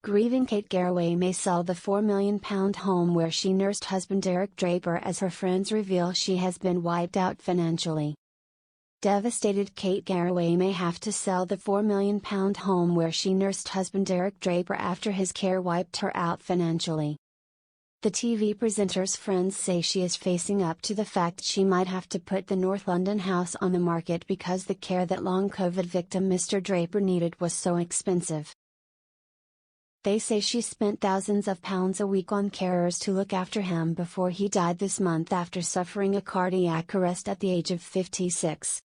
Grieving Kate Garraway may sell the £4 million home where she nursed husband Derek Draper as her friends reveal she has been wiped out financially. Devastated Kate Garraway may have to sell the £4 million home where she nursed husband Derek Draper after his care wiped her out financially. The TV presenter's friends say she is facing up to the fact she might have to put the North London house on the market because the care that long COVID victim Mr. Draper needed was so expensive. They say she spent thousands of pounds a week on carers to look after him before he died this month after suffering a cardiac arrest at the age of 56.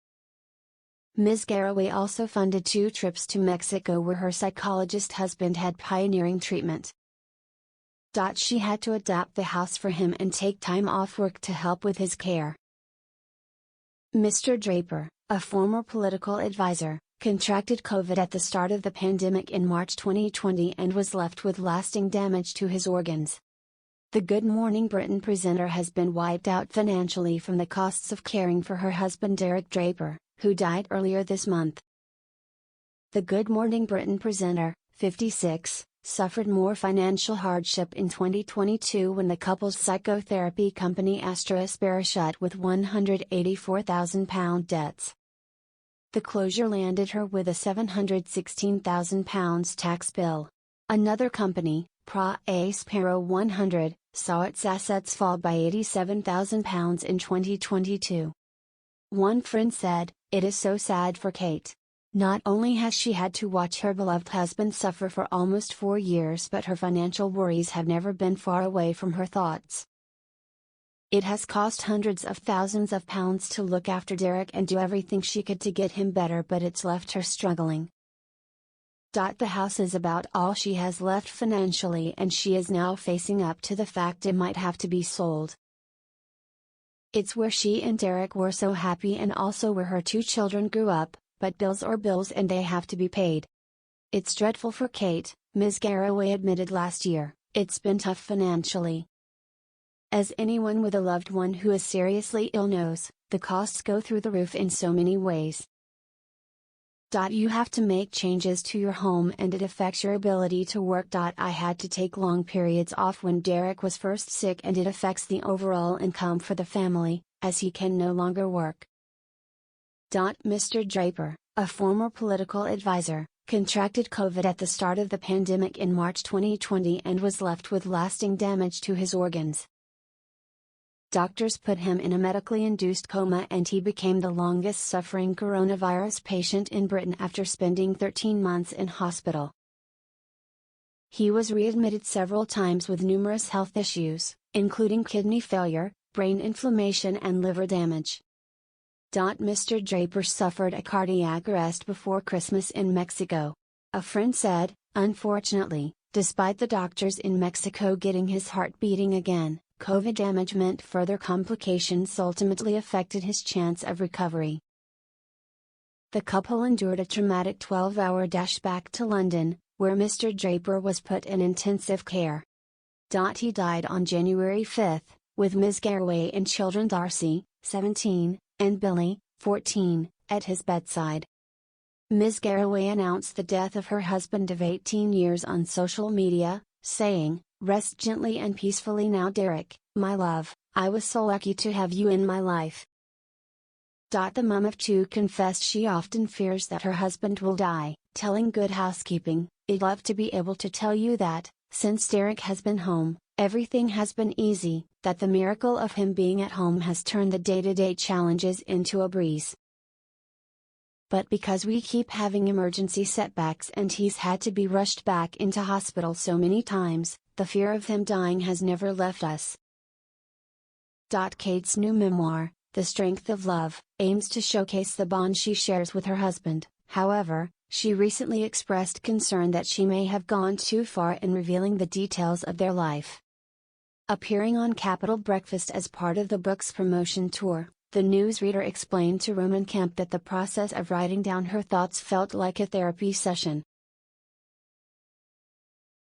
Ms. Garraway also funded 2 trips to Mexico where her psychologist husband had pioneering treatment. She had to adapt the house for him and take time off work to help with his care. Mr. Draper, a former political advisor, contracted COVID at the start of the pandemic in March 2020 and was left with lasting damage to his organs. The Good Morning Britain presenter has been wiped out financially from the costs of caring for her husband Derek Draper, who died earlier this month. The Good Morning Britain presenter, 56, suffered more financial hardship in 2022 when the couple's psychotherapy company Astra Aspera shut with £184,000 debts. The closure landed her with a £716,000 tax bill. Another company, Aspera 100, saw its assets fall by £87,000 in 2022. One friend said, "It is so sad for Kate. Not only has she had to watch her beloved husband suffer for almost 4 years, but her financial worries have never been far away from her thoughts. It has cost hundreds of thousands of pounds to look after Derek and do everything she could to get him better, but it's left her struggling. The house is about all she has left financially, and she is now facing up to the fact it might have to be sold. It's where she and Derek were so happy and also where her 2 children grew up, but bills are bills and they have to be paid. It's dreadful for Kate," Ms. Garraway admitted last year. "It's been tough financially. As anyone with a loved one who is seriously ill knows, the costs go through the roof in so many ways. You have to make changes to your home and it affects your ability to work. I had to take long periods off when Derek was first sick and it affects the overall income for the family, as he can no longer work." Mr. Draper, a former political advisor, contracted COVID at the start of the pandemic in March 2020 and was left with lasting damage to his organs. Doctors put him in a medically induced coma and he became the longest suffering coronavirus patient in Britain after spending 13 months in hospital. He was readmitted several times with numerous health issues, including kidney failure, brain inflammation and liver damage. Mr. Draper suffered a cardiac arrest before Christmas in Mexico. A friend said, "Unfortunately, despite the doctors in Mexico getting his heart beating again, COVID damage meant further complications ultimately affected his chance of recovery." The couple endured a traumatic 12-hour dash back to London, where Mr. Draper was put in intensive care. He died on January 5, with Ms. Garraway and children Darcy, 17, and Billy, 14, at his bedside. Ms. Garraway announced the death of her husband of 18 years on social media, saying, "Rest gently and peacefully now, Derek, my love, I was so lucky to have you in my life." The mum of 2 confessed she often fears that her husband will die, telling Good Housekeeping, "I'd love to be able to tell you that, since Derek has been home, everything has been easy, that the miracle of him being at home has turned the day-to-day challenges into a breeze. But because we keep having emergency setbacks and he's had to be rushed back into hospital so many times, the fear of him dying has never left us." Kate's new memoir, The Strength of Love, aims to showcase the bond she shares with her husband. However, she recently expressed concern that she may have gone too far in revealing the details of their life. Appearing on Capital Breakfast as part of the book's promotion tour, the newsreader explained to Roman Kemp that the process of writing down her thoughts felt like a therapy session.